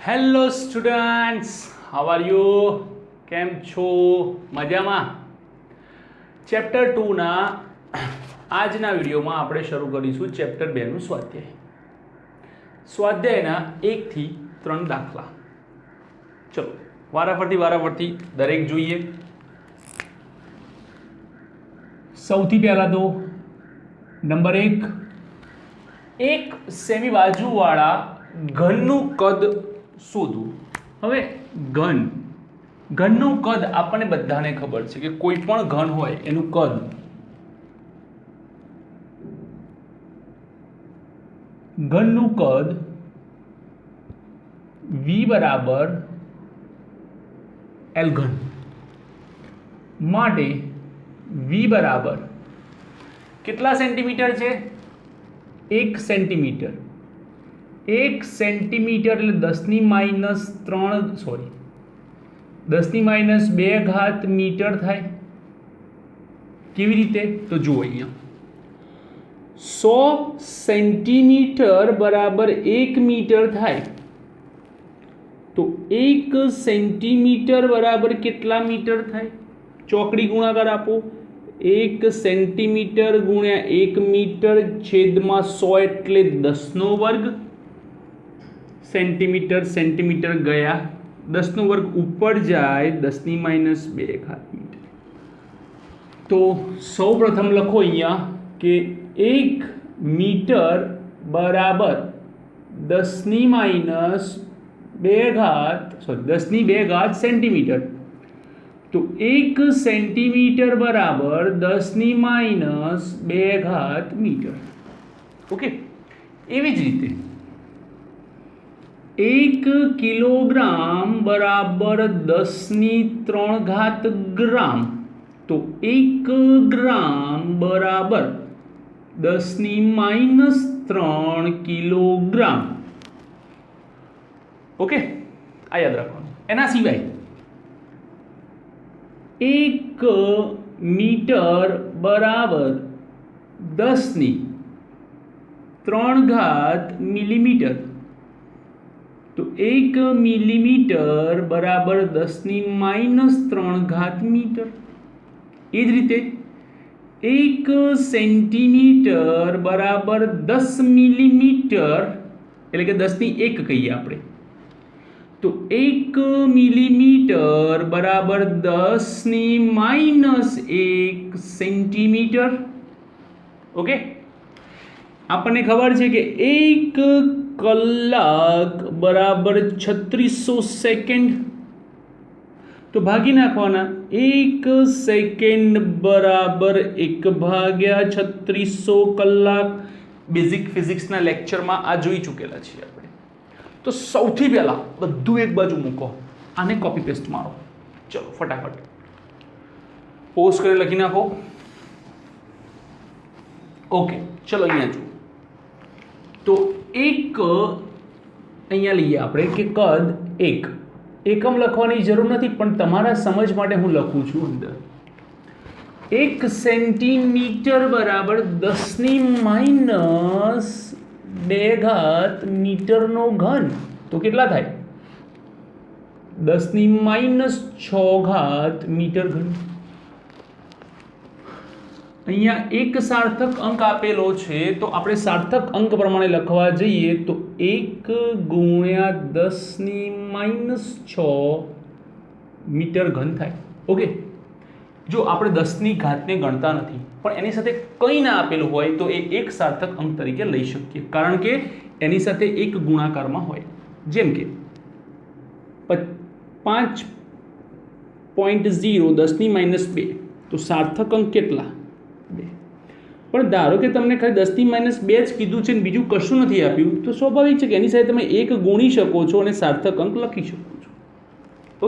Hello students, how are you? કેમ છો? મજામાં? ચેપ્ટર 2 ના આજના વિડીયોમાં આપણે શરૂ કરીશું ચેપ્ટર 2 નું સ્વાધ્યાયના 1 થી 3 દાખલા. ચલો વારાફરતી દરેક જોઈએ. સૌથી પહેલા તો નંબર 1, એક સેમી બાજુવાળા ઘનનું કદ શોધવું. હવે ઘનનું કદ આપણને બધાને ખબર છે કે કોઈ પણ ઘન હોય એનું કદ V બરાબર L ઘન માટે V બરાબર કેટલા સેન્ટીમીટર છે? 1 સેન્ટીમીટર. 1 સેન્ટીમીટર એટલે 10⁻²² મીટર થાય. કેવી રીતે? તો જુઓ અહીંયા 100 સેન્ટીમીટર બરાબર 1 મીટર થાય. તો 1 સેન્ટીમીટર બરાબર કેટલા મીટર થાય? ચોકડી ગુણાકાર આપો. 1 સેન્ટીમીટર ગુણ્યા 1 મીટર છેદમાં 100 એટલે 10 નો વર્ગ. સેન્ટીમીટર ગયા, 10 નો વર્ગ ઉપર જાય, 10⁻²² મીટર. તો સૌ પ્રથમ લખો અહીંયા કે 1 મીટર બરાબર 10⁻² સેન્ટીમીટર. તો 1 સેન્ટીમીટર બરાબર 10⁻² મીટર. ઓકે, એવી જ રીતે 1 કિલોગ્રામ બરાબર 10⁻³ ગ્રામ. તો 1 ગ્રામ બરાબર 10⁻³ કિલોગ્રામ. ઓકે, આ યાદ રાખવાનું. એના સિવાય 1 મીટર બરાબર 10⁻³ મિલીમીટર. તો 1 મિલીમીટર બરાબર 10⁻³ મીટર. એ જ રીતે 1 સેન્ટીમીટર બરાબર 10 મિલીમીટર, એટલે કે 10⁻1 કહીએ આપણે. તો 1 મિલીમીટર બરાબર 10⁻1 સેન્ટીમીટર. ઓકે, આપણને ખબર છે કે 1 કલાક બરાબર 3600 સેકન્ડ. તો ભાગી નાખવાના. 1 સેકન્ડ બરાબર 1/3600 કલાક. બેઝિક ફિઝિક્સના લેક્ચરમાં આ જોઈ ચૂકેલા છીએ આપણે. તો સૌથી પહેલા બધું એક બાજુ મૂકો, આને કોપી પેસ્ટ મારો. ચલો ફટાફટ પોઝ કરી લખી નાખો. ઓકે, ચલો અહીંયા જુઓ. તો એક અહીંયા લઈએ આપણે કે કદ 1. એકમ લખવાની જરૂર નથી, પણ તમારા સમજ માટે હું લખું છું અંદર. 1 સેન્ટીમીટર બરાબર 10⁻² મીટરનો ઘન. તો કેટલા થાય? 10⁻6 મીટર ઘન. અહીંયા એક સાર્થક અંક આપેલો છે, તો આપણે સાર્થક અંક પ્રમાણે લખવા જઈએ તો 1 ગુણ્યા 10⁻6 મીટર ઘન થાય. ઓકે, જો આપણે 10ની ઘાતને ગણતા નથી, પણ એની સાથે કંઈ ના આપેલું હોય તો એ એક સાર્થક અંક તરીકે લઈ શકીએ, કારણ કે એની સાથે એક ગુણાકારમાં હોય. જેમ કે 5.0 10⁻², તો સાર્થક અંક કેટલા? 2. પણ ધારો કે તમને ખાલી 10⁻² જ કીધું છે ને બીજું કશું નથી આપ્યું, તો સ્વાભાવિક છે કે એની સાથે તમે 1 ગુણી શકો છો અને સાર્થક અંક લખી શકો છો.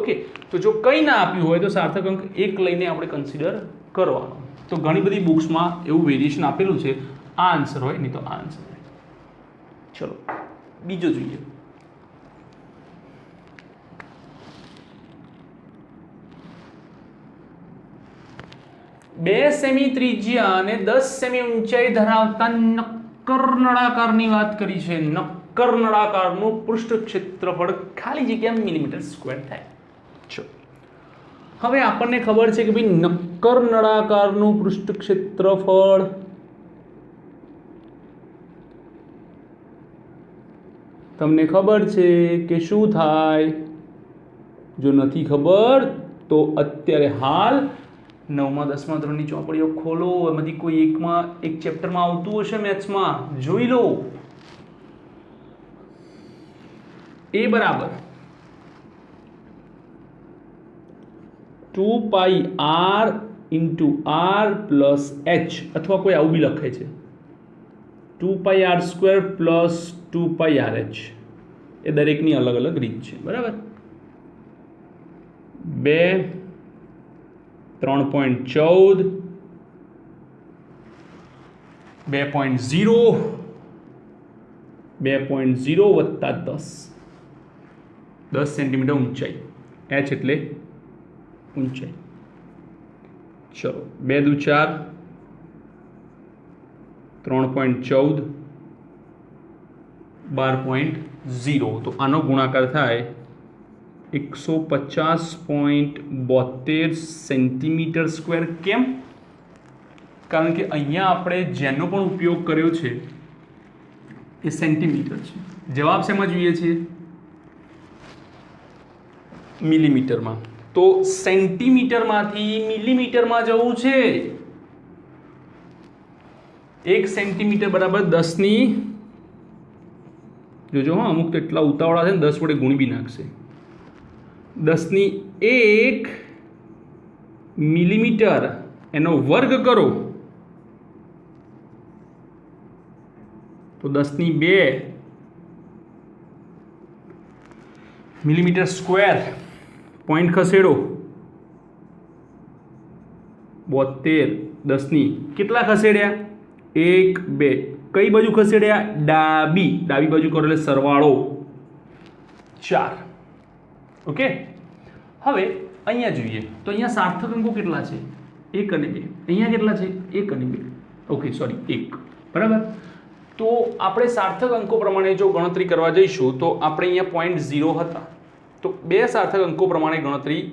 ઓકે, તો જો કંઈ ના આપ્યું હોય તો સાર્થક અંક 1 લઈને આપણે કન્સિડર કરવાનો. તો ઘણી બધી બુક્સમાં એવું વેરિએશન આપેલું છે. આ આન્સર હોય, નહીં તો આ આન્સર હોય. ચલો બીજો જોઈએ. 2 સેમી ત્રિજ્યા અને 10 સેમી ઊંચાઈ ધરાવતા નક્કર નળાકારની વાત કરી છે. નક્કર નક્કર નળાકારનું પૃષ્ઠ ક્ષેત્રફળ ખાલી જગ્યા મિલીમીટર સ્ક્વેર થાય. ચલો હવે આપણને ખબર છે કે ભાઈ નક્કર નળાકારનું પૃષ્ઠ ક્ષેત્રફળ તમને ખબર છે કે શું થાય? જો નથી ખબર તો અત્યારે હાલ 9મા 10મા ધોરણની ચોપડીઓ ખોલો, એમાંથી કોઈ એક ચેપ્ટરમાં આવતું હશે મેથ્સમાં, જોઈ લો. એ બરાબર 2πr × r + h, અથવા કોઈ આવું બી લખે છે 2πr² + 2πrh. એ દરેકની અલગ અલગ રીત છે. બરાબર. 2 3.14 2.0 2.0 વત્તા 10 સેન્ટીમીટર ઊંચાઈ. h એટલે ઊંચાઈ. ચલો 2 દુ 4 3.14 12.0. તો આનો ગુણાકાર થાય 150.72 સેન્ટીમીટર સ્ક્વેર. કેમ? કારણ કે અહીંયા આપણે જેનો પણ ઉપયોગ કર્યો છે એ સેન્ટીમીટર છે. જવાબ શેમાં જોઈએ છે? મિલીમીટરમાં. તો સેન્ટીમીટરમાંથી મિલીમીટરમાં જવું છે. 1 સેન્ટીમીટર બરાબર 10ની, જોજો હા, અમુક તો એટલા ઉતાવળા છે ને 10 વડે ગુણી બી નાખશે. 10ની 1 મિલીમીટર એનો વર્ગ કરો તો 10ની 2 મિલીમીટર સ્ક્વેર. પોઈન્ટ ખસેડો 72. 10ની કેટલા ખસેડ્યા? 1 2. કઈ બાજુ ખસેડ્યા? ડાબી બાજુ કરો એટલે સરવાળો 4. ઓકે. હવે અહીંયા જોઈએ તો અહીંયા સાર્થક અંકો કેટલા છે? 1 અને 2. અહીંયા કેટલા છે? 1 અને 2. Okay, sorry 1. બરાબર. તો આપણે સાર્થક અંકો પ્રમાણે જો ગણતરી કરવા જઈશું તો આપણે અહીંયા 0.0 હતા, તો 2 સાર્થક અંકો પ્રમાણે ગણતરી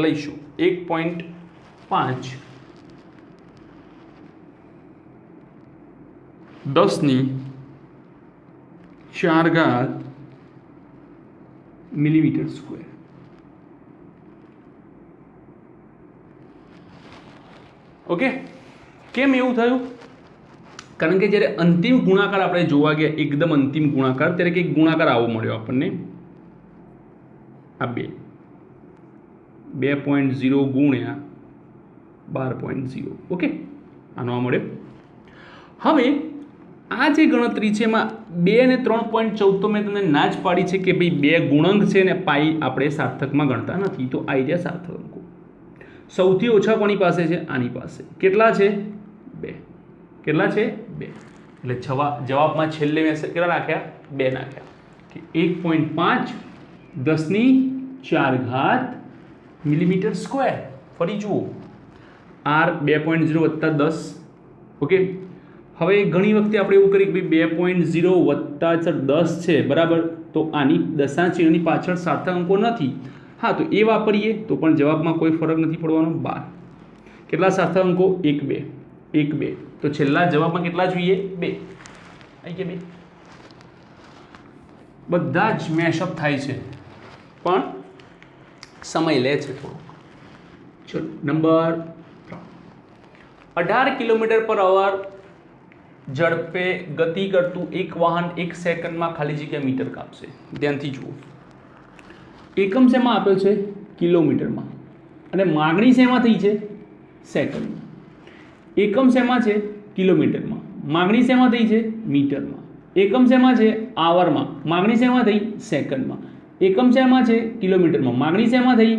લઈશું. 1.5 10ની 4 મિલીમીટર સ્ક્વેર. ઓકે. કેમ એવું થયું? કારણ કે જ્યારે અંતિમ ગુણાકાર આપણે જોવા ગયા, એકદમ અંતિમ ગુણાકાર, ત્યારે કંઈક ગુણાકાર આવો મળ્યો આપણને. આ 2.0 ગુણ્યા 12.0. ઓકે, આનો આ મળ્યો. હવે આ જે ગણતરી છે એમાં 2 અને 3.14 તો મેં તમને ના જ પાડી છે કે ભાઈ 2 ગુણંક છે ને પાઈ આપણે સાર્થકમાં ગણતા નથી. તો આ રહ્યા સાર્થક અંકો. સૌથી ઓછા કોની પાસે છે? આની પાસે. કેટલા છે? 2. કેટલા છે? 2. એટલે જવાબમાં છેલ્લે મેં કેટલા નાખ્યા? 2 નાખ્યા. 1.5 10ની 4 મિલીમીટર સ્ક્વેર. ફરી જુઓ, r 2.0 વત્તા 10. ઓકે. હવે ઘણી વખતે આપણે એવું કરીએ કે ભાઈ 2.0 વત્તા 10 છે બરાબર, તો આની દશાંશ ચિહ્નની પાછળ સાર્થક અંકો નથી. હા, તો એ વાપરીએ તો પણ જવાબમાં કોઈ ફરક નથી પડવાનો. 12. કેટલા સાર્થક અંકો? 1 2 1 2. તો છેલ્લા જવાબમાં કેટલા જોઈએ? 2. આવી ગયા 2. બધા જ મેશઅપ થાય છે પણ સમય લે છે થોડો. ચલો નંબર 3. 18 કિલોમીટર/અવર ઝડપે ગતિ કરતું એક વાહન 1 સેકન્ડમાં ખાલી જગ્યા મીટર કાપશે. ધ્યાનથી જુઓ. એકમ શેમાં આપ્યો છે? કિલોમીટરમાં. અને માગણી શેમાં થઈ છે? સેકન્ડમાં. એકમ શેમાં છે? કિલોમીટરમાં. માગણી શેમાં થઈ છે? મીટરમાં. એકમ શેમાં છે? આવરમાં. માગણી શેમાં થઈ? સેકન્ડમાં. એકમ શેમાં છે? કિલોમીટરમાં. માગણી શેમાં થઈ?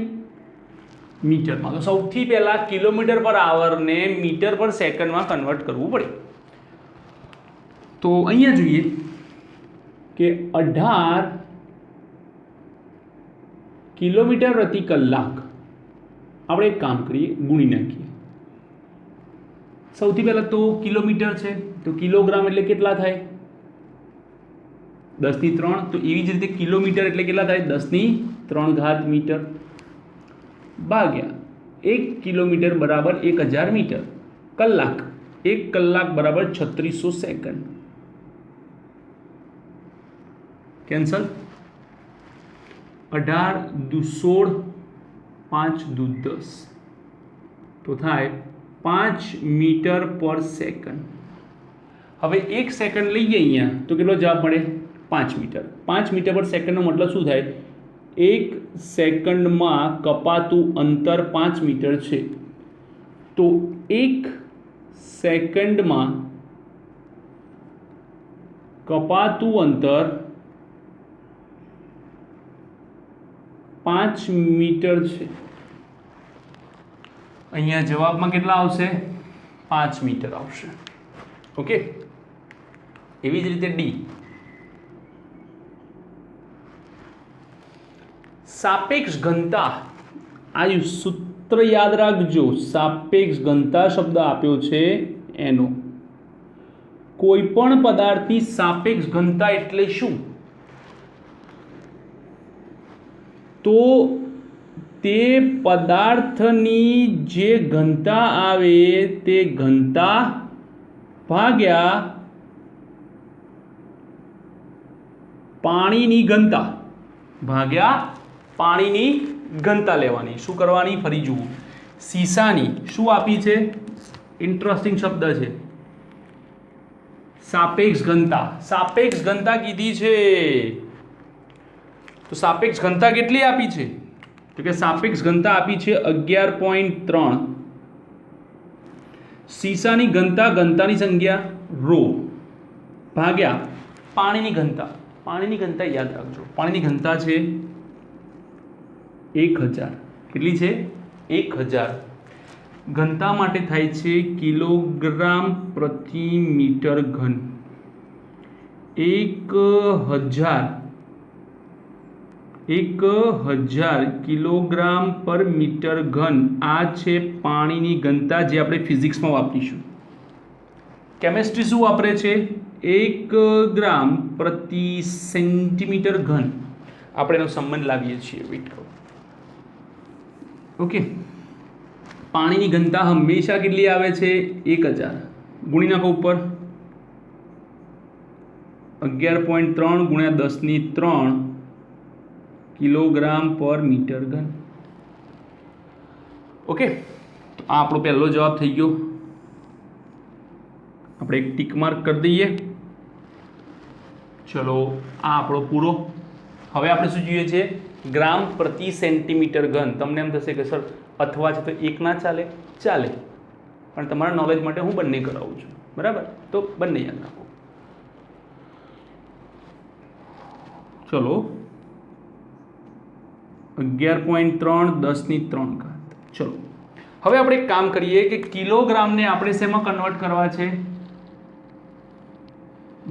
મીટરમાં. તો સૌથી પહેલા કિલોમીટર/આવરને મીટર/સેકન્ડમાં કન્વર્ટ કરવું પડે. તો અહીંયા જોઈએ કે 18 કિલોમીટર પ્રતિ કલાક. આપણે એક કામ કરીએ, ગુણી નાખીએ. સૌથી પહેલાં તો કિલોમીટર છે તો કિલોગ્રામ એટલે કેટલા થાય? 10^3 તો એવી જ રીતે કિલોમીટર એટલે કેટલા થાય 10^3 મીટર ભાગ્યા 1 કિલોમીટર બરાબર 1000 મીટર કલાક 1 કલાક બરાબર 3600 સેકન્ડ કેન્સલ 18 દુ 16 5 દુ 10 તો થાય 5 મીટર પર સેકન્ડ હવે 1 સેકન્ડ લઈએ અહીંયા તો કેટલો જવાબ મળે 5 મીટર 5 મીટર પર સેકન્ડનો મતલબ શું થાય 1 સેકન્ડમાં કપાતું અંતર 5 મીટર છે તો 1 સેકન્ડમાં કપાતું અંતર 5 મીટર છે અહીંયા જવાબમાં કેટલા આવશે 5 મીટર આવશે ઓકે એવી જ રીતે ડી સાપેક્ષ ઘનતા આ સૂત્ર યાદ રાખજો સાપેક્ષ ઘનતા શબ્દ આપ્યો છે એનો કોઈ પણ પદાર્થની સાપેક્ષ ઘનતા એટલે શું તો તે પદાર્થની જે ઘનતા આવે તે ઘનતા ભાગ્યા પાણીની ઘનતા લેવાની શું કરવાની ફરી જુઓ સીસાની શું આપી છે ઇન્ટરેસ્ટિંગ શબ્દ છે સાપેક્ષ ઘનતા કીધી છે તો સાપેક્ષ ઘનતા કેટલી આપી છે તો કે સાપેક્ષ ઘનતા આપી છે 11.3 સીસાની ઘનતાની સંખ્યા રો ભાગ્યા પાણીની ઘનતા યાદ રાખજો પાણીની ઘનતા છે 1000 કેટલી છે 1000 ઘનતા માટે થાય છે કિલોગ્રામ પ્રતિ મીટર ઘન 1000 કિલોગ્રામ પર મીટર ઘન આ છે પાણીની ઘનતા જે આપણે ફિઝિક્સમાં વાપરીશું કેમેસ્ટ્રી શું વાપરે છે 1 ગ્રામ પ્રતિ સેન્ટીમીટર ઘન આપણે એનો સંબંધ લાવીએ છીએ વેઇટ કરો ઓકે પાણીની ઘનતા હંમેશા કેટલી આવે છે 1000 ગુણી નાખો ઉપર 11.3 ગુણ્યા 10^3 કિલોગ્રામ પર મીટર ઘન ઓકે તો આ આપણો પહેલો જવાબ થઈ ગયો આપણે એક ટીક માર્ક કરી દઈએ ચલો આ આપણો પૂરો હવે આપણે શું જોઈએ છે ગ્રામ પ્રતિ સેન્ટીમીટર ઘન તમને એમ થશે કે સર અથવા છે તો એક ના ચાલે પણ તમારા નોલેજ માટે હું બંને કરાવું છું બરાબર તો બંને યાદ રાખો ચલો 11.3 10^3 ચલો હવે આપણે એક કામ કરીએ કે કિલોગ્રામને આપણે શેમાં કન્વર્ટ કરવા છે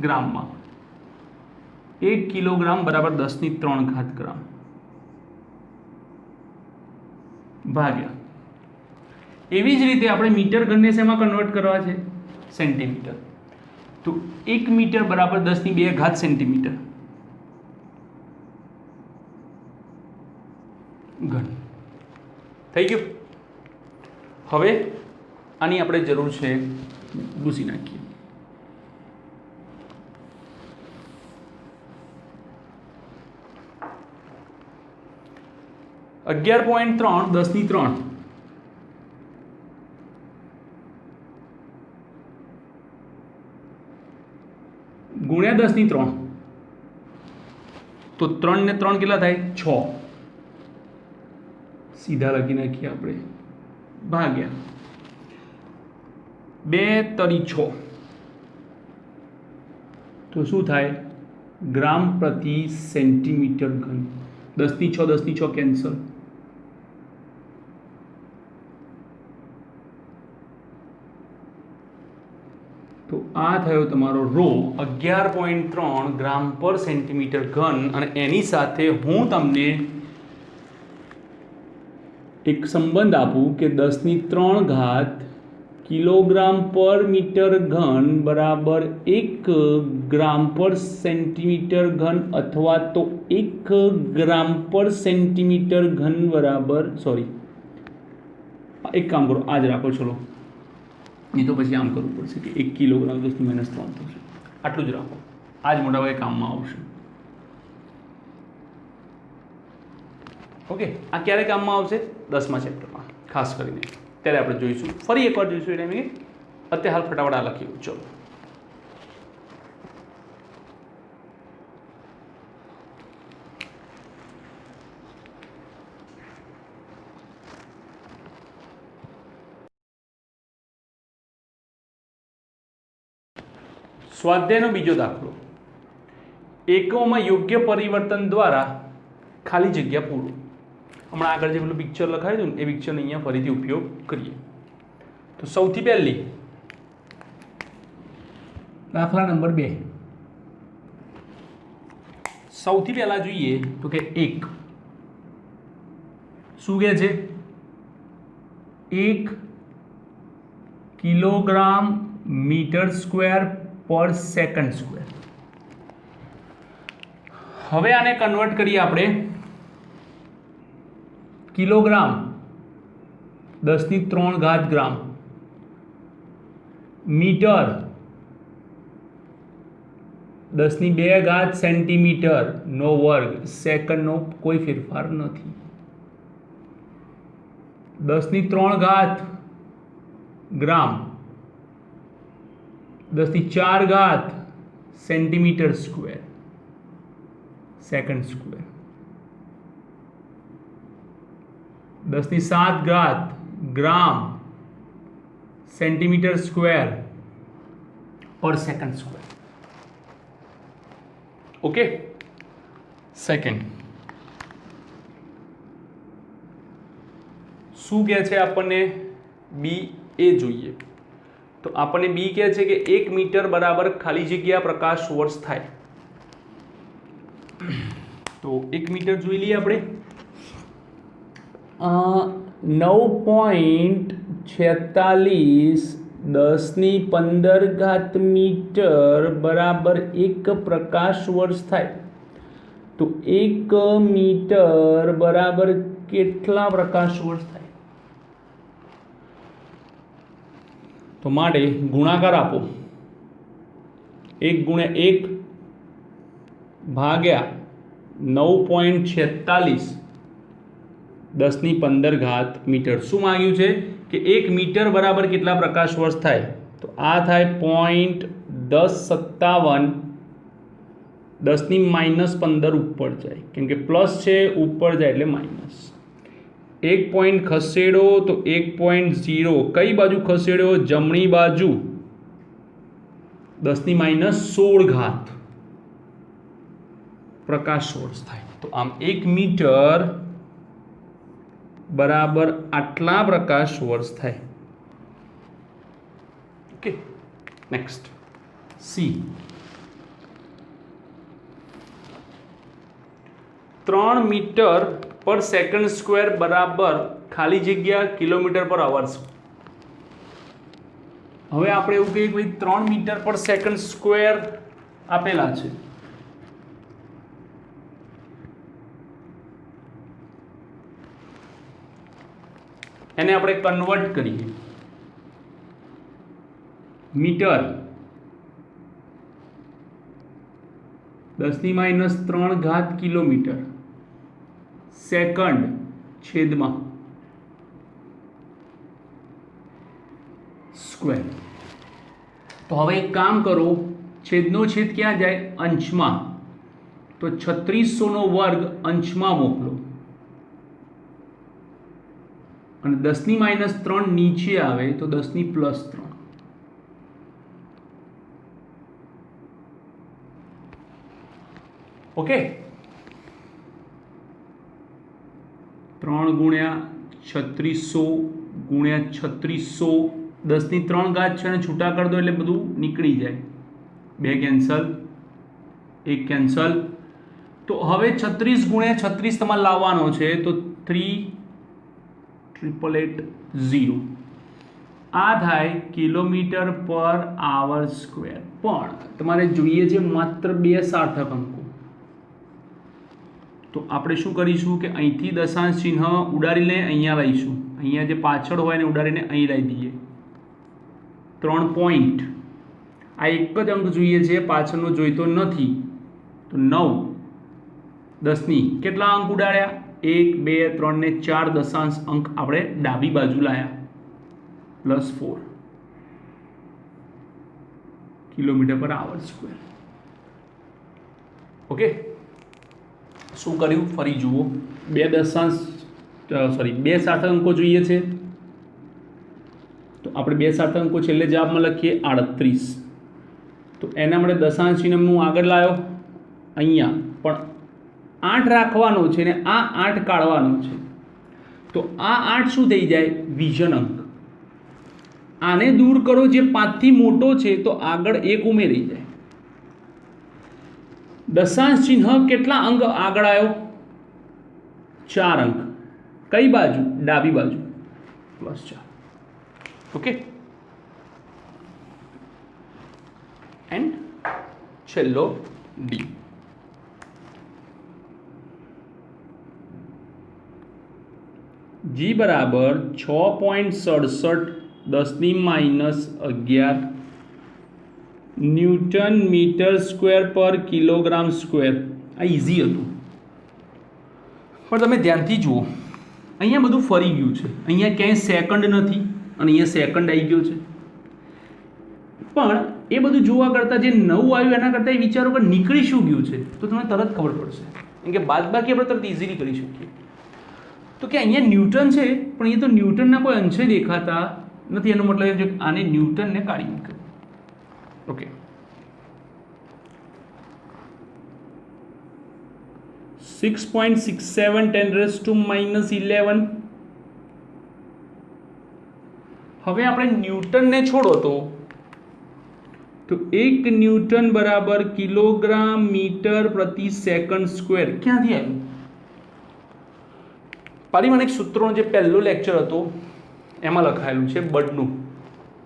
ગ્રામમાં 1 કિલોગ્રામ બરાબર 10^3 ગ્રામ ભાગ્યા એવી જ રીતે આપણે મીટર ઘનને શેમાં કન્વર્ટ કરવા છે સેન્ટીમીટર તો 1 મીટર બરાબર 10^2 સેન્ટીમીટર ઘન થઈ ગયું હવે આની આપણે જરૂર છે ભૂસી નાખીએ $11.3 10^3 ગુણ્યા 10^3 તો 3 ને 3 કેટલા થાય 6 સીધા લખી નાખીએ આપણે ભાગ્યા 2×6 તો શું થાય ગ્રામ પ્રતિ સેન્ટીમીટર ઘન 10×6 કેન્સલ તો આ થયો તમારો રો 11.3 ગ્રામ પર સેન્ટીમીટર ઘન અને એની સાથે હું તમને એક સંબંધ આપું કે 10^3 કિલોગ્રામ પર મીટર ઘન બરાબર 1 ગ્રામ પર સેન્ટીમીટર ઘન અથવા તો 1 ગ્રામ પર સેન્ટીમીટર ઘન બરાબર સોરી એક કામ કરો આ જ રાખો ચલો નહીં તો પછી આમ કરવું પડશે કે 1 કિલોગ્રામ 10⁻³ થશે આટલું જ રાખો આ જ મોટાભાગે કામમાં આવશે ઓકે આ ક્યારે કામમાં આવશે 10મા ચેપ્ટરમાં ખાસ કરીને ત્યારે આપણે જોઈશું ફરી એકવાર જોઈશું એ ટાઈમે અત્યારે હાલ ફટાફટ આ લખ્યું ચલો સ્વાધ્યાયનો બીજો દાખલો એકમોમાં યોગ્ય પરિવર્તન દ્વારા ખાલી જગ્યા પૂરો હમણાં આગળ જે પેલું પિક્ચર લખાયું હતું ને એ પિક્ચરનો અહીંયા ફરીથી ઉપયોગ કરીએ તો સૌથી પહેલી દાખલા નંબર 2 સૌથી પહેલા જોઈએ તો કે 1 શું કહે છે 1 કિલોગ્રામ મીટર સ્ક્વેર પર સેકન્ડ સ્ક્વેર હવે આને કન્વર્ટ કરીએ આપણે કિલોગ્રામ 10⁻³ ગ્રામ મીટર 10⁻² સેન્ટીમીટર નો વર્ગ સેકન્ડનો કોઈ ફેરફાર નથી 10⁻³ ગ્રામ 10⁻⁴ સેન્ટીમીટર સ્ક્વેર સેકન્ડ સ્ક્વેર 10⁷ ગ્રામ સેન્ટીમીટર સ્ક્વેર પર સેકન્ડ સ્ક્વેર ઓકે સેકન્ડ શું કહે છે આપણને બી એ જોઈએ તો આપણને બી કહે છે કે 1 મીટર બરાબર ખાલી જગ્યા પ્રકાશ વર્ષ થાય તો 1 મીટર જોઈ લઈએ આપણે 9.46 10⁻15 મીટર બરાબર 1 પ્રકાશ વર્ષ થાય તો 1 મીટર બરાબર કેટલા પ્રકાશ વર્ષ થાય તો માટે ગુણાકાર આપો 1 × 1 ભાગ્યા 9.46 10⁻15 મીટર શું માંગ્યું છે કે 1 મીટર બરાબર કેટલા પ્રકાશ વર્ષ થાય તો આ થાય 0.1057 10⁻15 ઉપર જાય કેમ કે પ્લસ છે ઉપર જાય એટલે માઇનસ 1 પોઈન્ટ ખસેડો તો 1.0 કઈ બાજુ ખસેડો જમણી બાજુ 10⁻16 પ્રકાશ વર્ષ થાય તો આમ 1 મીટર બરાબર આટલા પ્રકાશ વર્ષ થાય okay next C 3 metre per second square બરાબર ખાલી જગ્યા કિલોમીટર પર અવર્સ હવે આપણે એવું કહીએ કે ભાઈ 3 મીટર પર સેકન્ડ સ્ક્વેર આપેલા છે એને આપણે કન્વર્ટ કરીએ મીટર 10⁻³ કિલોમીટર સેકન્ડ છેદમાં સ્ક્વેર તો હવે એક કામ કરો છેદનો છેદ ક્યાં જાય અંશમાં તો 3600 અંશમાં મોકલો અને 10⁻³ નીચે આવે તો 10⁻+3 ઓકે 3 × 3600 × 3600 10⁻³ છે અને છૂટા કરી દો એટલે બધું નીકળી જાય 2 કેન્સલ 1 કેન્સલ તો હવે 36 × 36 તમારે લાવવાનો છે તો 38880 આ થાય કિલોમીટર પર આવર સ્ક્વેર, પણ તમારે જોઈએ છે માત્ર 2 સાર્થક અંકો. તો આપણે શું કરીશું કે અહીંથી દશાંશ ચિહ્ન ઉડાડીને અહીંયા લઈશું, અહીંયા જે પાછળ હોય ને ઉડાડીને અહીં લઈ દઈએ. 3 પોઈન્ટ. આ એક જ અંક જોઈએ છે, પાછળનો જોઈતો નથી. તો 9 10ની કેટલા અંક ઉડાડ્યા? 1 2 3 ને 4 દશાંશ અંક આપણે ડાબી બાજુ લાયા, +4 કિલોમીટર પર આવર સ્ક્વેર. ઓકે, શું કર્યું ફરી જુઓ. 2 સાર્થક અંકો જોઈએ છે, તો આપણે 2 સાર્થક અંકો છેલ્લે જવાબમાં લખીએ 38. તો એના માટે દશાંશ ચિહ્નનું આગળ લાવ્યો અહીંયા, પણ 8 રાખવાનો છે ને આ 8 કાઢવાનો છે. તો આ 8 શું થઈ જાય? વિજન અંક. આને દૂર કરો, જે 5 થી મોટો છે તો આગળ 1 ઉમેરી જાય. દશાંશ ચિહ્ન કેટલા અંક આગળ આવ્યો? 4 અંક. કઈ બાજુ? ડાબી બાજુ, +4. ઓકે, એન્ડ છેલ્લો ડી. જી બરાબર 6.67 10⁻11 ન્યૂટન મીટર સ્ક્વેર પર કિલોગ્રામ સ્ક્વેર. આ ઇઝી હતું, પણ તમે ધ્યાનથી જુઓ, અહીંયા બધું ફરી ગયું છે. અહીંયા ક્યાંય સેકન્ડ નથી અને અહીંયા સેકન્ડ આવી ગયો છે. પણ એ બધું જોવા કરતાં જે નવું આવ્યું એના કરતાં એ વિચારો કે નીકળી શું ગયું છે, તો તમને તરત ખબર પડશે. કેમ કે બાદબાકી આપણે તરત ઇઝીલી કરી શકીએ. તો કે અહીંયા ન્યૂટન છે, પણ એ તો ન્યૂટનના કોઈ અંશે દેખાતા નથી. એનો મતલબ છે આને ન્યૂટનને કાઢી મૂક્યો. ઓકે, 6.67 10⁻11. હવે આપણે ન્યૂટનને છોડો તો 1 ન્યૂટન બરાબર કિલોગ્રામ મીટર પ્રતિ સેકન્ડ સ્ક્વેર ક્યાંથી આવ્યું? પારિમાણિક સૂત્રોનો જે પહેલો લેક્ચર હતો એમાં લખાયેલું છે બળનું.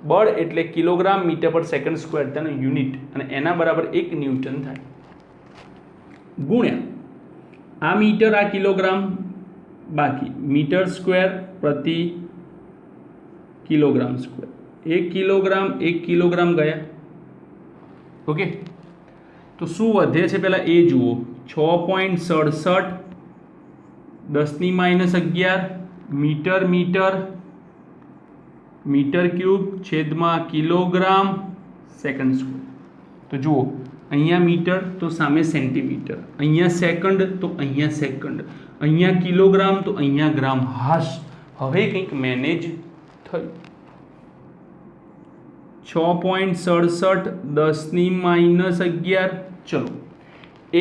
બળ એટલે kilogram metre per second square, તેનો યુનિટ, અને એના બરાબર 1 ન્યૂટન થાય ગુણ્યા આ મીટર, આ કિલોગ્રામ, બાકી મીટર સ્ક્વેર પ્રતિ કિલોગ્રામ સ્ક્વેર. 1 કિલોગ્રામ ગયા. ઓકે, તો શું વધે છે પહેલાં એ જુઓ. 6.67 10⁻11 મીટર ક્યુબ છેદમાં કિલોગ્રામ સેકન્ડ સ્ક્વેર. તો જુઓ, અહીંયા મીટર તો સામે સેન્ટીમીટર, અહીંયા સેકન્ડ તો અહીંયા સેકન્ડ, અહીંયા કિલોગ્રામ તો અહીંયા ગ્રામ. હાશ, હવે કંઈક મેનેજ થયું. 6.67 10⁻11. ચલો,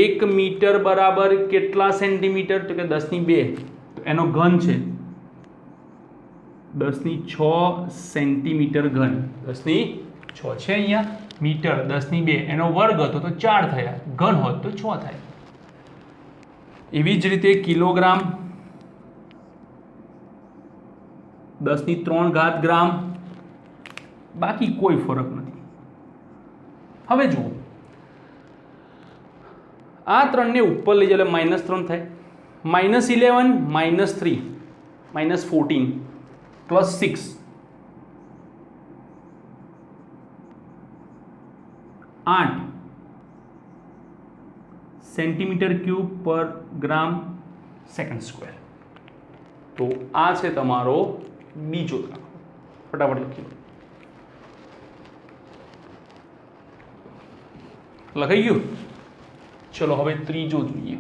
1 મીટર બરાબર કેટલા સેન્ટીમીટર? તો કે 10⁻2. તો એનો ઘન છે 10⁻6 સેન્ટીમીટર ઘન. 10⁻6 છે અહીંયા, મીટર 10⁻2, એનો વર્ગ હતો તો 4 થયા, ઘન હોત તો 6 થાય. એવી જ રીતે કિલોગ્રામ 10⁻³ ગ્રામ, બાકી કોઈ ફરક નથી. હવે જુઓ, આ 3ને ઉપર લઈ જાઓ એટલે -3 થાય. -11 -3 -14 +6 8 સેન્ટીમીટર ક્યુબ પર ગ્રામ સેકન્ડ સ્ક્વેર. તો આ છે તમારો બીજો દાખલો. ફટાફટ લખી લો. લખાઈ ગયું? ચલો હવે ત્રીજો જોઈએ.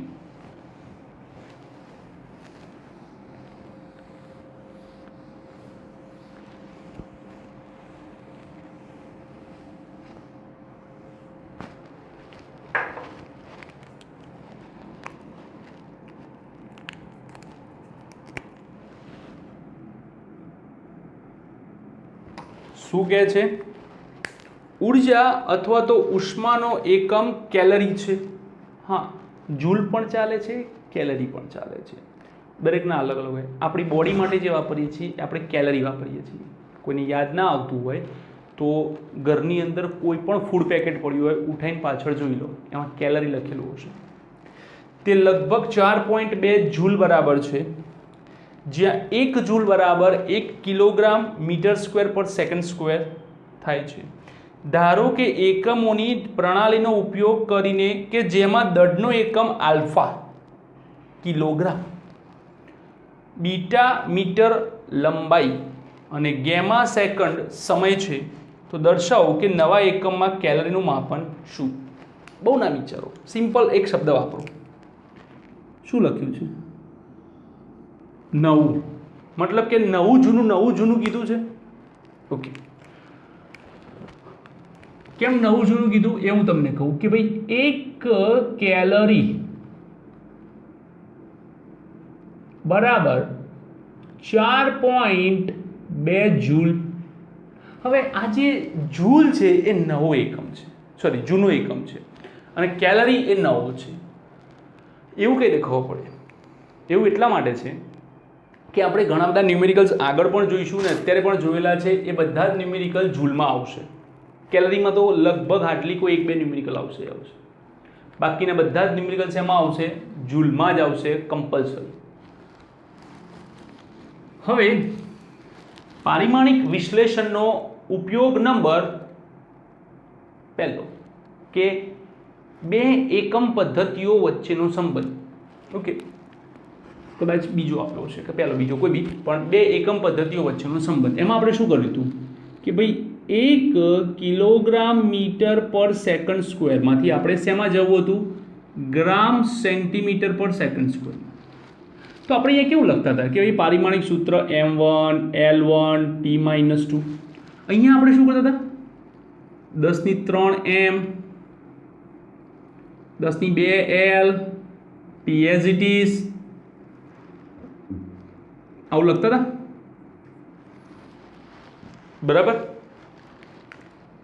શું કહે છે? ઉર્જા અથવા તો ઉષ્માનો એકમ કેલરી છે. હા, જૂલ પણ ચાલે છે, કેલરી પણ ચાલે છે. દરેકના અલગ અલગ હોય. આપણી બોડી માટે જે વાપરીએ છીએ આપણે કેલરી વાપરીએ છીએ. કોઈને યાદ ના આવતું હોય તો ઘરની અંદર કોઈ પણ ફૂડ પેકેટ પડ્યું હોય ઉઠાઈને પાછળ જોઈ લો, એમાં કેલરી લખેલું હશે. તે લગભગ 4.2 જૂલ બરાબર છે, જ્યાં 1 જૂલ બરાબર 1 કિલોગ્રામ મીટર સ્ક્વેર પર સેકન્ડ સ્ક્વેર થાય છે. ધારો કે એકમોની પ્રણાલીનો ઉપયોગ કરીને કે જેમાં દળનો એકમ આલ્ફા કિલોગ્રામ, બીટા મીટર લંબાઈ અને ગેમા સેકન્ડ સમય છે, તો દર્શાવો કે નવા એકમમાં કેલરીનું માપન શું. બહુ ના વિચારો, સિમ્પલ એક શબ્દ વાપરો. શું લખ્યું છે? નવું, મતલબ કે નવું જૂનું કીધું છે. ઓકે, કેમ નવું જૂનું કીધું એ હું તમને કહું કે ભાઈ 1 કેલરી બરાબર 4.2 જૂલ. હવે આ જે જૂલ છે એ નવો એકમ છે, સોરી જૂનો એકમ છે, અને કેલરી એ નવો છે. એવું કઈ રીતે ખબર પડે? એવું એટલા માટે છે કે આપણે ઘણા બધા ન્યુમેરિકલ્સ આગળ પણ જોઈશું ને અત્યારે પણ જોયેલા છે, એ બધા જ ન્યુમેરિકલ જૂલમાં આવશે. કેલરીમાં તો લગભગ હાર્ડલી કોઈ 1-2 ન્યુમેરિકલ આવશે. બાકીના બધા જ ન્યુમેરિકલ્સ એમાં આવશે, જૂલમાં જ આવશે કમ્પલસરી. હવે પારિમાણિક વિશ્લેષણનો ઉપયોગ નંબર પહેલો કે 2 એકમ પદ્ધતિઓ વચ્ચેનો સંબંધ. ઓકે, કદાચ બીજો આપ્યો છે કે પહેલો બીજો કોઈ બી, પણ 2 એકમ પદ્ધતિઓ વચ્ચેનો સંબંધ. એમાં આપણે શું કર્યું હતું કે ભાઈ 1 કિલોગ્રામ મીટર પર સેકન્ડ સ્ક્વેરમાંથી આપણે શેમાં જવું હતું? ગ્રામ સેન્ટીમીટર પર સેકન્ડ સ્ક્વેર. તો આપણે અહીંયા કેવું લખતા હતા કે ભાઈ પારિમાણિક સૂત્ર M1 L1 T-2. અહીંયા આપણે શું કરતા હતા? 10⁻³ M 10⁻² L T as it is, આવું લખતા હતા, બરાબર?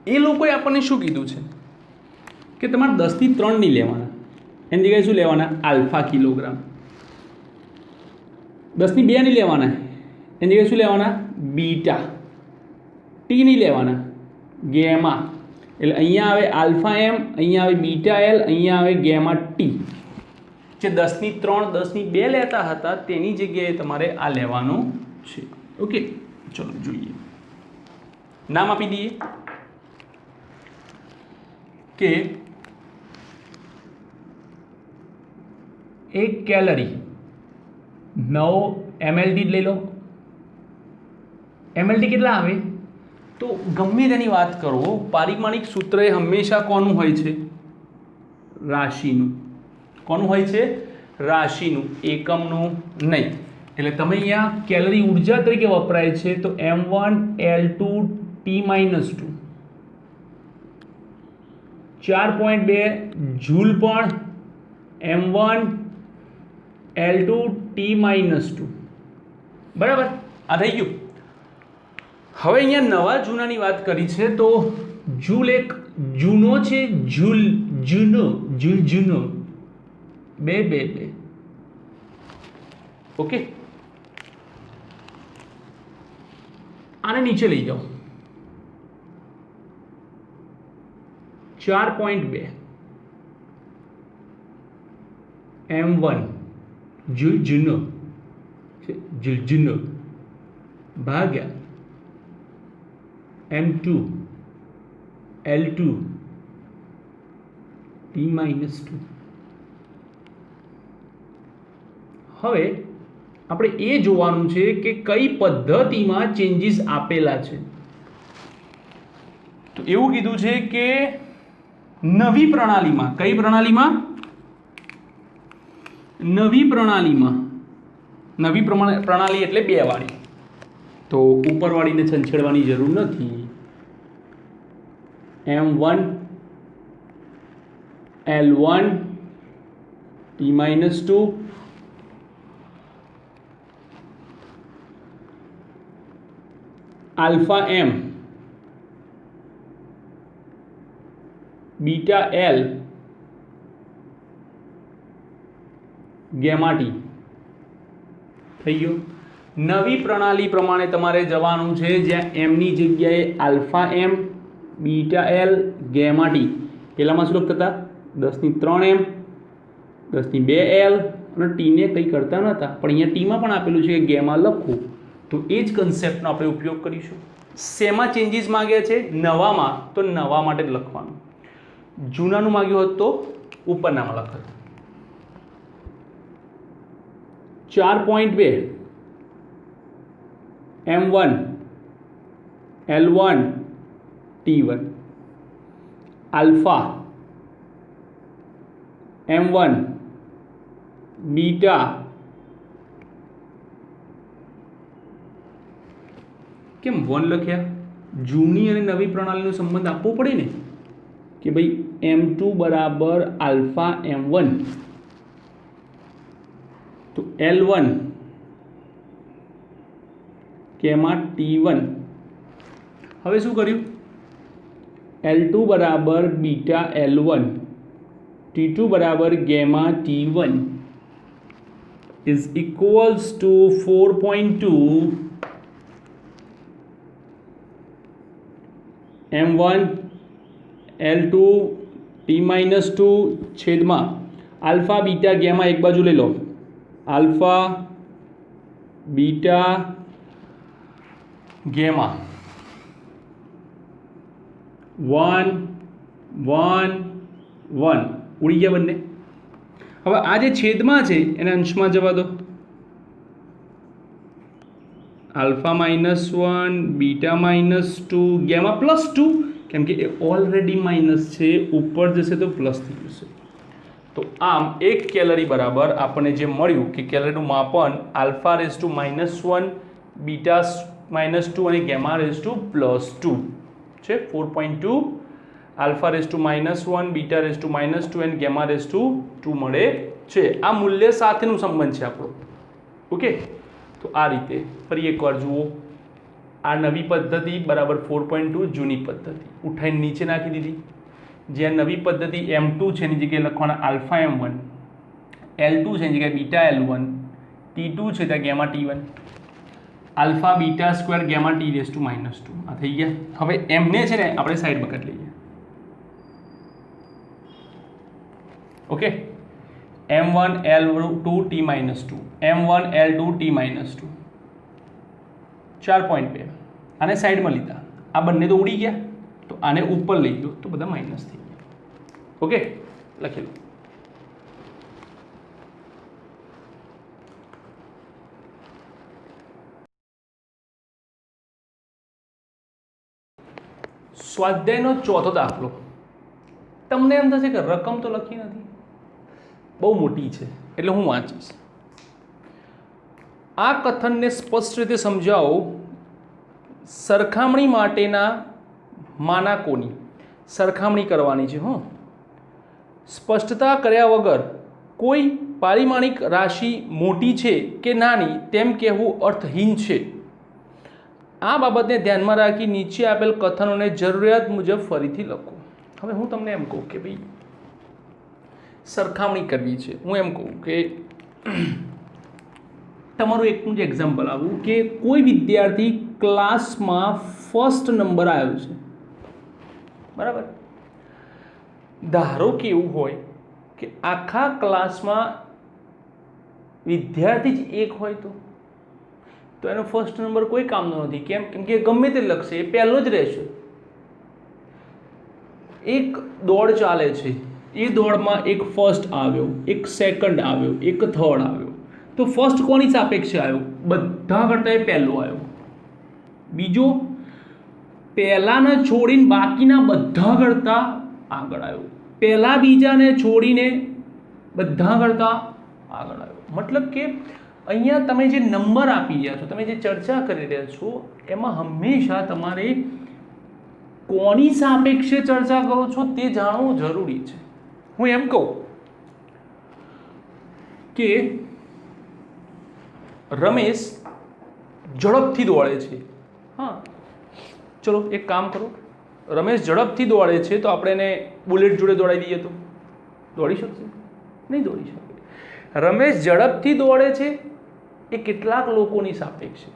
એ લોકોએ આપણને શું કીધું છે કે તમારે 10⁻³ નહીં લેવાના, એની જગ્યાએ શું લેવાના? Alpha kilogram. 10⁻² નહીં લેવાના, એની જગ્યાએ શું લેવાના? બીટા. ટી નહીં લેવાના, ગેમા. એટલે અહીંયા આવે આલ્ફા એમ, અહીંયા આવે બીટા એલ, અહીંયા આવે ગેમા ટી. જે 10⁻³ 10⁻² લેતા હતા તેની જગ્યાએ તમારે આ લેવાનું છે. ઓકે, ચલો જોઈએ, નામ આપી દઈએ કે 1 કેલરી 9 mLT લઈ લો. mLT કેટલા આવે? તો ગમે તેની વાત કરો, પારિમાણિક સૂત્ર એ હંમેશા કોનું હોય છે? રાશિનું. કોનું હોય છે? રાશિનું, એકમનું નહીં. એટલે તમે અહીંયા કેલરી ઉર્જા તરીકે વપરાય છે તો M1 L2 T-2, 4.2 જૂલ પણ M1 L2 T-2, બરાબર? આ થઈ ગયું. હવે અહીંયા નવા જૂનાની વાત કરી છે તો જૂલ એક જૂનો છે, જૂનો 2. ઓકે, આને નીચે લઈ જાઓ. 4.2 M1 જૂનો ભાગ્યા M2 L2 T-2. હવે આપણે એ જોવાનું છે કે કઈ પદ્ધતિમાં ચેન્જીસ આપેલા છે. તો એવું કીધું છે કે નવી પ્રણાલીમાં, કઈ પ્રણાલીમાં? નવી પ્રણાલી એટલે 2 વાળી. તો ઉપરવાળીને છંછેડવાની જરૂર નથી. M1 L1 T-2 alpha M beta L gamma T થઈ ગયો. નવી પ્રણાલી પ્રમાણે તમારે જવાનું છે જ્યાં એમની જગ્યાએ આલ્ફા એમ, બીટા એલ, ગેમા ટી. પહેલામાં શું લખતા હતા? 10⁻³ એમ, 10⁻² એલ અને ટીને કંઈ કરતા નહોતા, પણ અહીંયા ટીમાં પણ આપેલું છે કે ગેમા લખવું, તો એ જ કન્સેપ્ટનો આપણે ઉપયોગ કરીશું. શેમાં ચેન્જીસ માગ્યા છે? નવામાં, તો નવા માટે જ લખવાનું. જૂનાનું માગ્યું હોત તો ઉપરનામાં લખત. 4.2 M1 L1 T1 alpha M1 beta કેમ 1 લખ્યા? જૂની અને નવી પ્રણાલીનો સંબંધ આપવો પડે ને કે ભાઈ M2 બરાબર આલ્ફા M1, તો L1 કેમાં T1. હવે શું કર્યું? L2 બરાબર બીટા L1, T2 બરાબર gamma T1 is equals to 4.2 M1 L2 T-2 છેદમાં આલ્ફા બીટા ગેમા એક બાજુ લઈ લો, આલ્ફા બીટા ગેમા 1 1 1 ઉડી ગયા બંને. હવે આ જે છેદમાં છે એને અંશમાં જવા દો, આલ્ફા -1 બીટા -2 ગેમા +2, કેમ કે એ ઓલરેડી માઇનસ છે, ઉપર જશે તો પ્લસ થઈ જશે. તો આમ 1 કેલરી બરાબર આપણને જે મળ્યું કે કેલરીનું માપન આલ્ફા -1 બીટા -2 અને ગેમા +2 છે. 4.2 આલ્ફા -1 બીટા -2 અને ગેમા +2 મળે છે. આ મૂલ્ય સાથેનું સંબંધ છે આપણો. ઓકે, તો આ રીતે ફરી એકવાર જુઓ. આ નવી પદ્ધતિ બરાબર 4.2 જૂની પદ્ધતિ ઉઠાઈને નીચે નાખી દીધી. જ્યાં નવી પદ્ધતિ M2 છે એની જગ્યાએ લખવાના આલ્ફા M1, L2 છે એની જગ્યાએ બીટા L1, T2 છે ત્યાં gamma T1, alpha beta square gamma T-2 આ થઈ ગયા. હવે એમને છે ને આપણે સાઈડમાં કરી લઈએ. Okay, M1 L2 T-2 M1 L2 T-2 4.2 આને સાઈડમાં લીધા. આ બંને તો ઉડી ગયા, તો આને ઉપર લઈ ગયો તો બધા માઇનસ થઈ ગયા. ઓકે, લખી લો. સ્વાધ્યાયનો ચોથો દાખલો. તમને એમ થશે કે રકમ તો લખી નથી, બહુ મોટી છે એટલે હું વાંચીશ. આ કથનને સ્પષ્ટ રીતે સમજાવો. સરખામણી માટેના માનાકોની સરખામણી કરવાની છે. સ્પષ્ટતા કર્યા વગર કોઈ પારિમાણિક રાશિ મોટી છે કે નાની તેમ કહેવું અર્થહીન છે. આ બાબતને ધ્યાનમાં રાખી નીચે આપેલ કથનોને જરૂરિયાત મુજબ ફરીથી લખો. હવે હું તમને એમ કહું કે ભાઈ સરખામણી કરવી છે. હું એમ કહું કે તમારું એકનું જ એક્ઝામ્પલ આવું કે કોઈ વિદ્યાર્થી ક્લાસમાં ફર્સ્ટ નંબર આવ્યો છે, બરાબર. ધારો કે એવું હોય કે આખા ક્લાસમાં વિદ્યાર્થી જ એક હોય તો એનો ફર્સ્ટ નંબર કોઈ કામનો નથી. કેમ કે ગમે તે લખશે એ પહેલો જ રહેશે. એક દોડ ચાલે છે, એ દોડમાં એક ફર્સ્ટ આવ્યો, એક સેકન્ડ આવ્યો, એક થર્ડ આવ્યો, તો ફર્સ્ટ કોની સાપેક્ષે આવ્યો? બધા કરતાં એ પહેલો આવ્યો. બીજો પહેલાને છોડીને બાકીના બધા કરતાં આગળ આવ્યો. પહેલા બીજાને છોડીને બધા કરતાં આગળ આવ્યો. મતલબ કે અહીંયા તમે જે નંબર આપી રહ્યા છો, તમે જે ચર્ચા કરી રહ્યા છો, એમાં હંમેશા તમારે કોની સાપેક્ષે ચર્ચા કરો છો તે જાણવું જરૂરી છે. હું એમ કહું કે રમેશ ઝડપથી દોડે છે. હા, ચલો એક કામ કરો, રમેશ ઝડપથી દોડે છે તો આપણે એને બુલેટ જોડે દોડાવી દઈએ તો દોડી શકશે? નહીં દોડી શકે. રમેશ ઝડપથી દોડે છે એ કેટલાક લોકોની સાપેક્ષે,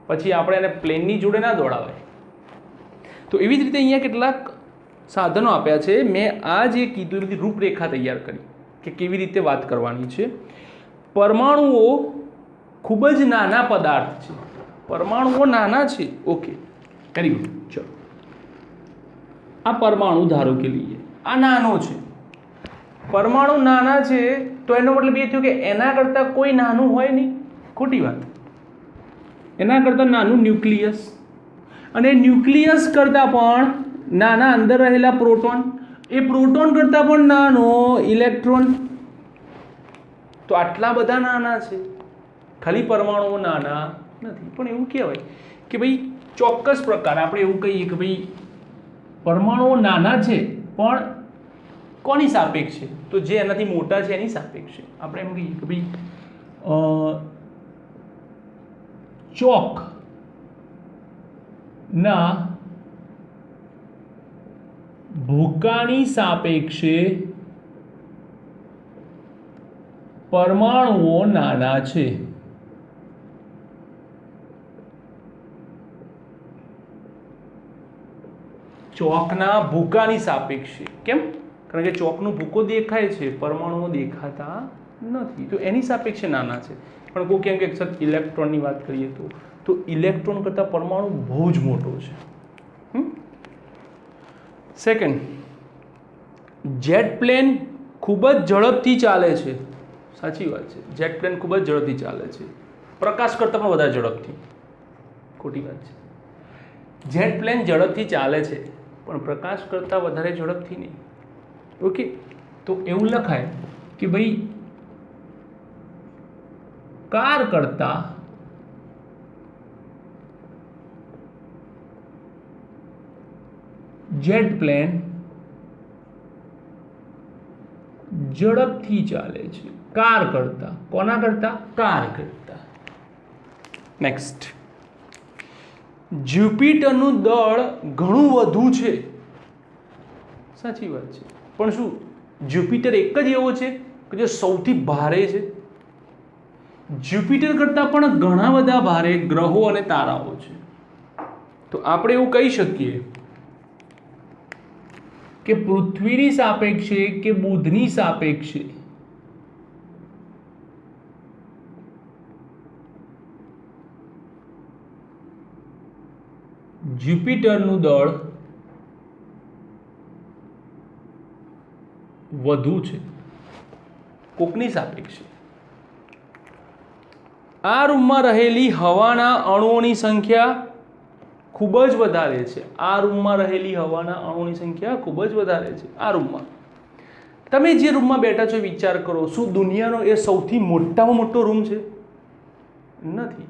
પછી આપણે એને પ્લેનની જોડે ના દોડાવાય. તો એવી જ રીતે અહીંયા કેટલાક સાધનો આપ્યા છે. મેં આ જે કીધું એ બધી રૂપરેખા તૈયાર કરી કે કેવી રીતે વાત કરવાની છે. પરમાણુઓ ખૂબ જ નાના પદાર્થ છે. પરમાણુઓ નાના છે. Okay, very good. ચલો, આ પરમાણુ ધારો કે લઈએ, આ નાનો છે. પરમાણુ નાના છે તો એનો મતલબ એ થયો કે એના કરતાં કોઈ નાનું હોય નહીં. ખોટી વાત. એના કરતાં નાનું ન્યુક્લિયસ, અને ન્યુક્લિયસ કરતાં પણ નાના અંદર રહેલા પ્રોટોન, એ પ્રોટોન કરતાં પણ નાનો ઇલેક્ટ્રોન. તો આટલા બધા નાના છે. ખાલી પરમાણુઓ નાના નથી, પણ એવું કહેવાય કે ભાઈ ચોક્કસ પ્રકાર આપણે એવું કહીએ કે ભાઈ પરમાણુઓ નાના છે પણ કોની સાપેક્ષે? તો જે એનાથી મોટા છે એની સાપેક્ષે. આપણે એમ કહીએ કે ભાઈ ચોક ના ભૂકાની સાપેક્ષે પરમાણુઓ નાના છે. ચોકના ભૂકાની સાપેક્ષે. કેમ? કારણ કે ચોકનો ભૂકો દેખાય છે, પરમાણુઓ દેખાતા નથી, તો એની સાપેક્ષે નાના છે. પણ કોઈ કેમ કે સર ઇલેક્ટ્રોનની વાત કરીએ તો ઇલેક્ટ્રોન કરતાં પરમાણુ બહુ જ મોટો છે. સેકન્ડ, જેટ પ્લેન ખૂબ જ ઝડપથી ચાલે છે. સાચી વાત છે, જેટ પ્લેન ખૂબ જ ઝડપથી ચાલે છે, પ્રકાશ કરતાં પણ વધારે ઝડપથી. ખોટી વાત છે. જેટ પ્લેન ઝડપથી ચાલે છે પણ પ્રકાશ કરતાં વધારે ઝડપથી નહીં. ઓકે, તો એવું લખાય કે ભાઈ કાર કરતાં જેટ પ્લેન ઝડપથી ચાલે છે. કાર કરતાં. કોના કરતાં? કાર કરતાં. નેક્સ્ટ, જ્યુપિટરનું દળ ઘણું વધુ છે. સાચી વાત છે, પણ શું જ્યુપિટર એક જ એવો છે કે જે સૌથી ભારે છે? જ્યુપિટર કરતાં પણ ઘણા બધા ભારે ગ્રહો અને તારાઓ છે. તો આપણે એવું કહી શકીએ કે પૃથ્વીની સાપેક્ષે કે બુધની સાપેક્ષે જ્યુપિટરનું દળ વધુ છે. કોકની સાપેક્ષે. આ રૂમમાં રહેલી હવાના અણુઓની સંખ્યા ખૂબ જ વધારે છે. આ રૂમમાં રહેલી હવાના અણુઓની સંખ્યા ખૂબ જ વધારે છે. આ રૂમમાં, તમે જે રૂમમાં બેઠા છો વિચાર કરો, શું દુનિયાનો એ સૌથી મોટામાં મોટો રૂમ છે? નથી.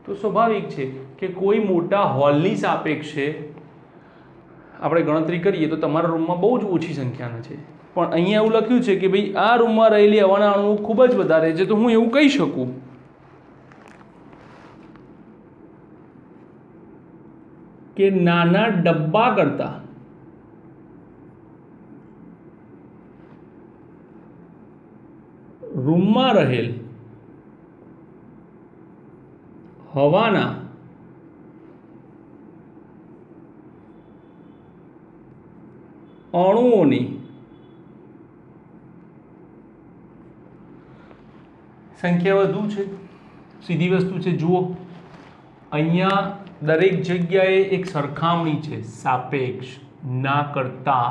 તો સ્વાભાવિક છે કે કોઈ મોટા હોલની સાપેક્ષે આપણે ગણતરી કરીએ તો તમારા રૂમમાં બહુ જ ઓછી સંખ્યાના છે. પણ અહીંયા એવું લખ્યું છે કે ભાઈ આ રૂમમાં રહેલી હવાના અણુઓ ખૂબ જ વધારે છે. તો હું એવું કહી શકું કે નાના ડબ્બા કરતાં રૂમમાં રહેલ હવાના અણુઓની સંખ્યા વધુ છે. સીધી વસ્તુ છે. જુઓ, અહીંયા દરેક જગ્યાએ એક સરખામણી છે. સાપેક્ષ, ના કરતા,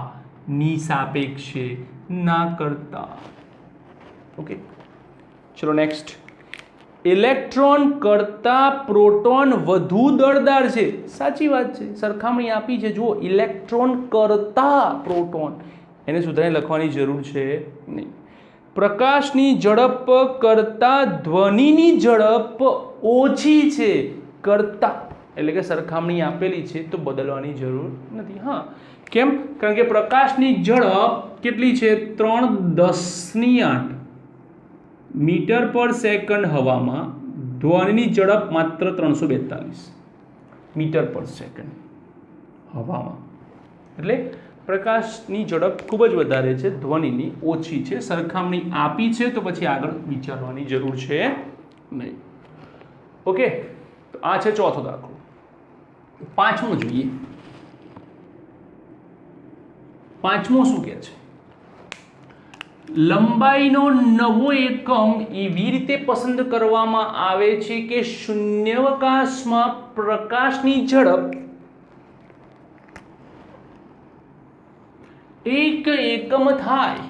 ની સાપેક્ષે, ના કરતા. ઓકે, ચલો નેક્સ્ટ. ઇલેક્ટ્રોન કરતાં પ્રોટોન વધુ દળદાર છે. સાચી વાત છે, સરખામણી આપી છે. જુઓ, ઇલેક્ટ્રોન કરતાં પ્રોટોન, એને સુધારીને લખવાની જરૂર છે નહીં. પ્રકાશની ઝડપ કરતાં ધ્વનિની ઝડપ ઓછી છે. કરતાં એટલે કે સરખામણી આપેલી છે તો બદલવાની જરૂર નથી. હા, કેમ? કારણ કે પ્રકાશની ઝડપ કેટલી છે? 3×10⁸ મીટર પર સેકન્ડ હવામાં. ધ્વનિની ઝડપ માત્ર 342 મીટર પર સેકન્ડ હવામાં. એટલે પ્રકાશની ઝડપ ખૂબ જ વધારે છે, ધ્વનિની ઓછી છે. સરખામણી આપી છે તો પછી આગળ વિચારવાની જરૂર છે નહીં. ઓકે, તો આ છે ચોથો દાખલો. પાંચમો જોઈએ. પાંચમો શું કહે છે? લંબાઈનો નવો એકમ એવી રીતે પસંદ કરવામાં આવે છે કે શૂન્યાવકાશમાં પ્રકાશની ઝડપ એક એકમ થાય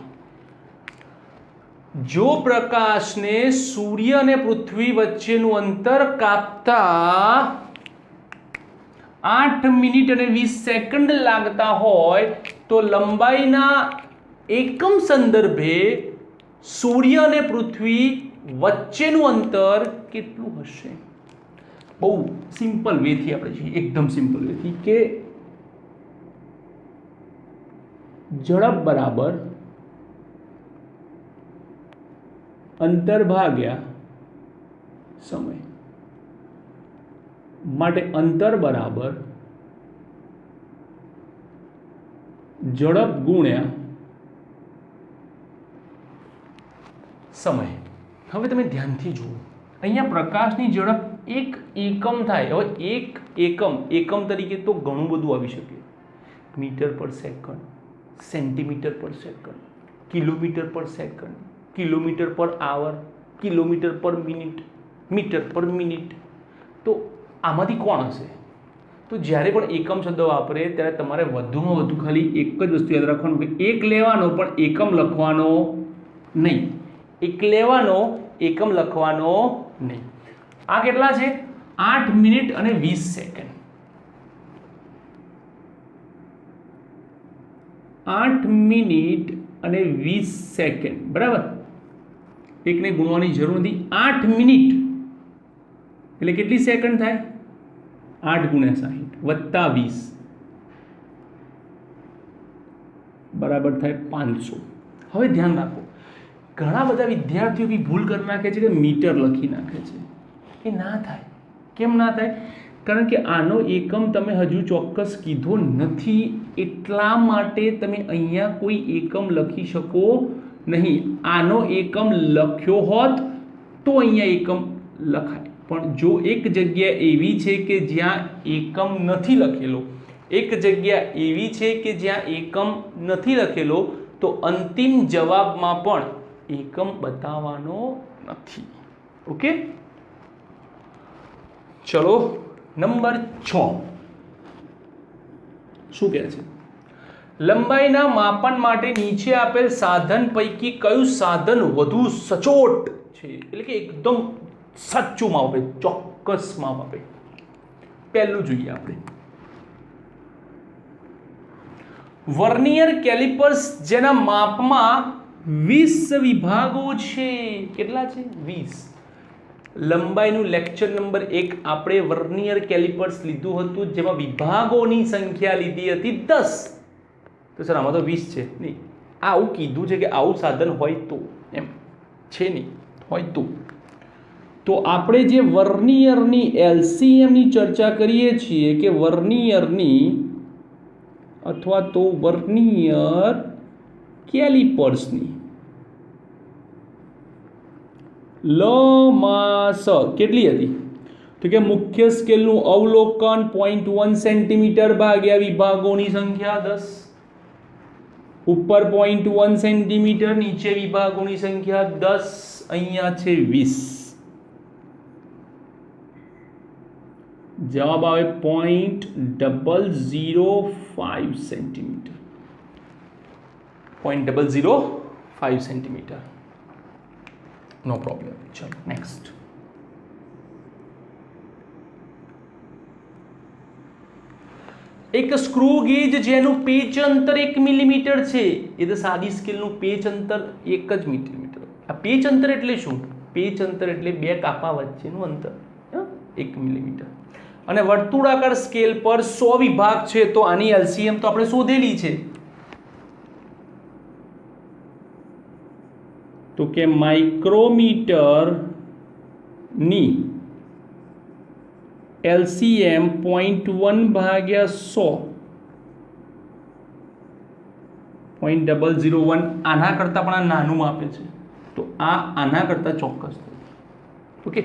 જો પ્રકાશને સૂર્ય અને પૃથ્વી વચ્ચેનું અંતર કાપતા 8 મિનિટ અને 20 સેકન્ડ લાગતા હોય તો લંબાઈના એકમ સંદર્ભે સૂર્ય અને પૃથ્વી વચ્ચેનું અંતર કેટલું હશે? બહુ સિમ્પલ વેથી આપણે જોઈએ, એકદમ સિમ્પલ વેથી કે ઝડપ બરાબર અંતર ભાગ્યા સમય. માટે અંતર બરાબર ઝડપ ગુણ્યા સમય. હવે તમે ધ્યાનથી જુઓ, અહીંયા પ્રકાશની ઝડપ એક એકમ થાય. હવે એક એકમ તરીકે તો ઘણું બધું આવી શકે. Metre per second, centimetre per second, kilometre per second, kilometre per hour, kilometre per minute, metre per minute. તો આમાંથી કોણ હશે? તો જ્યારે પણ એકમ શબ્દ વાપરે ત્યારે તમારે વધુમાં વધુ ખાલી એક જ વસ્તુ યાદ રાખવાનું કે એક લેવાનો પણ એકમ લખવાનો નહીં. એક લેવાનો એકમ લખવાનો નહીં. આ કેટલા છે? 8 મિનિટ અને 20 સેકન્ડ. 8 મિનિટ અને 20 સેકન્ડ બરાબર. એકને ગુણવાની જરૂર નથી. 8 મિનિટ એટલે કેટલી સેકન્ડ થાય? 8 ગુણ્યા 60 વત્તા 20 બરાબર થાય 500. હવે ધ્યાન રાખો, ઘણા બધા વિદ્યાર્થીઓ બી ભૂલ કરી નાખે છે કે મીટર લખી નાખે છે. એ ના થાય. કેમ ના થાય? કારણ કે આનો એકમ તમે હજુ ચોક્કસ કીધો નથી, એટલા માટે તમે અહીંયા કોઈ એકમ લખી શકો નહીં. આનો એકમ લખ્યો હોત તો અહીંયા એકમ લખાય, પણ જો એક જગ્યા એવી છે કે જ્યાં એકમ નથી લખેલો, એક જગ્યા એવી છે કે જ્યાં એકમ નથી લખેલો, તો અંતિમ જવાબમાં પણ એકમ બતાવવાનો નથી. ઓકે, ચલો નંબર 6 શું કહે છે? લંબાઈના માપન માટે નીચે આપેલ સાધન પૈકી કયું સાધન વધુ સચોટ છે? એટલે કે એકદમ સાચું માપ આપે, ચોક્કસ માપ આપે. પહેલું જોઈએ આપણે, વર્નિયર કેલિપર્સ જેના માપમાં 20 વિભાગો છે. કેટલા છે? 20. લંબાઈનું લેક્ચર નંબર 1 આપણે વર્નિયર કેલિપર્સ લીધું હતું, જેમાં વિભાગોની સંખ્યા લીધી હતી 10. તો સર આમાં તો 20 છે. નહીં, આવું કીધું છે કે આવું સાધન હોય તો, એમ છે નહીં, હોય તો આપણે જે વર્નિયરની એલસીએમની ચર્ચા કરીએ છીએ કે વર્નિયરની અથવા તો વર્નિયર કેલિપર્સની લમાસ કેટલી હતી? તો કે મુખ્ય સ્કેલનું અવલોકન 0.1 સેન્ટીમીટર ભાગ્યા વિભાગોની સંખ્યા 10. ઉપર 0.1 સેન્ટીમીટર, નીચે વિભાગોની સંખ્યા 10. અહીંયા છે 20. જવાબ આવે 0.005 સેન્ટીમીટર. 0.005 સેન્ટીમીટર. નો પ્રોબ્લેમ. ચલો નેક્સ્ટ. એક સ્ક્રૂ ગેજ જેનું પેચ અંતર 1 મિલીમીટર છે. એ તો સાદી સ્કેલનું પેચ અંતર 1 જ મિલીમીટર. આ પેચ અંતર એટલે શું? પેચ અંતર એટલે બે કાપા વચ્ચેનું અંતર 1 મિલીમીટર. અને વર્તુળાકાર સ્કેલ પર 100 વિભાગ છે, તો આની એલસીએમ તો આપણે શોધેલી છે. તો કે માઇક્રોમીટર ની એલસીએમ 0.1 ભાગ્યા 100 0.001. આના કરતાં પણ આ નાનું આપે છે, તો આ આના કરતાં ચોક્કસ. ઓકે,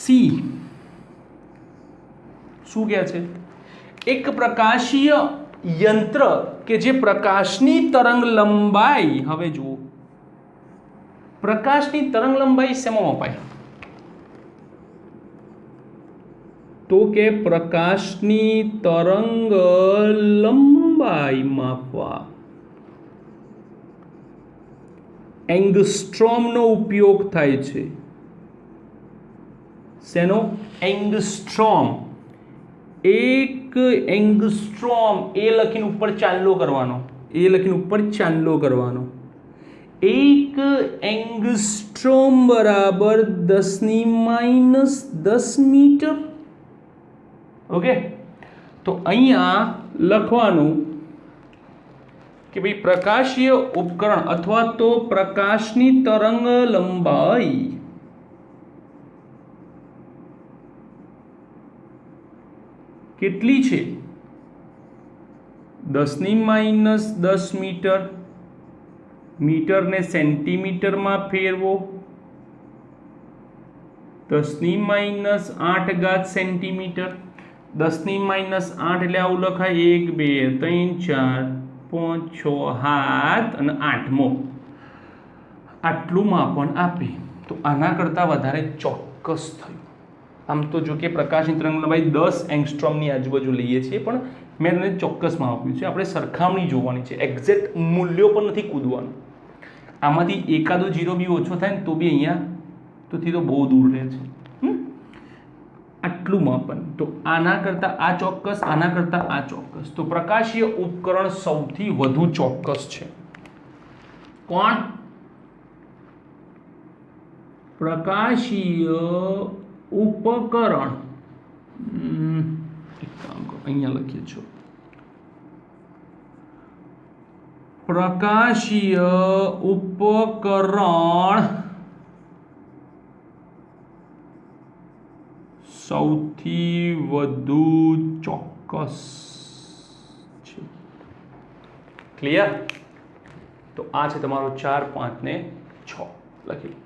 સી શું કહે છે? એક પ્રકાશીય યંત્ર કે જે પ્રકાશની તરંગ લંબાઈ, હવે જુઓ પ્રકાશની તરંગ લંબાઈ શેમાં મપાય? તો કે પ્રકાશની તરંગ લંબાઈ માપવા એંગસ્ટ્રોમનો ઉપયોગ થાય છે. શેનો? એંગસ્ટ્રોમ. એક એંગસ્ટ્રોમ, એ લખીને ઉપર ચાંદલો કરવાનો, એ લખીને ઉપર ચાંદલો કરવાનો. એક એંગસ્ટ્રોમ બરાબર 10⁻10 મીટર. ઓકે, તો અહીંયા લખવાનું કે ભાઈ પ્રકાશીય ઉપકરણ અથવા તો પ્રકાશની તરંગ લંબાઈ કેટલી છે? 10⁻10 મીટર. મીટરને સેન્ટીમીટરમાં ફેરવો, 10⁻8 સેન્ટીમીટર. 10⁻8 એટલે આવું લખાય 1 2 3 4 5 6 7 અને 8મો. આટલું માપન આપે તો આના કરતાં વધારે ચોક્કસ થયું. આમ તો જો કે પ્રકાશની તરંગ લંબાઈ 10 એંગસ્ટ્રોમની આજુબાજુ લઈએ છીએ, પણ મેં તમને ચોક્કસમાં આપ્યું છે. આપણે સરખામણી જોવાની છે, એક્ઝેક્ટ મૂલ્યો પર નથી કૂદવાનું. આમાંથી એકાદો જીરો બી ઓછો થાય ને તો બી અહીંયા તોથી તો બહુ દૂર રહે છે. આટલું માપન. તો આના કરતાં આ ચોક્કસ, આના કરતાં આ ચોક્કસ. તો પ્રકાશીય ઉપકરણ સૌથી વધુ ચોક્કસ છે. કોણ? પ્રકાશીય ઉપકરણ. એક કામ કરો, અહીંયા લખીએ છો પ્રકાશીય ઉપકરણ સૌથી વધુ ચોક્કસ છે. ક્લિયર? તો આ છે તમારો 4 5 ને 6 લખી લો.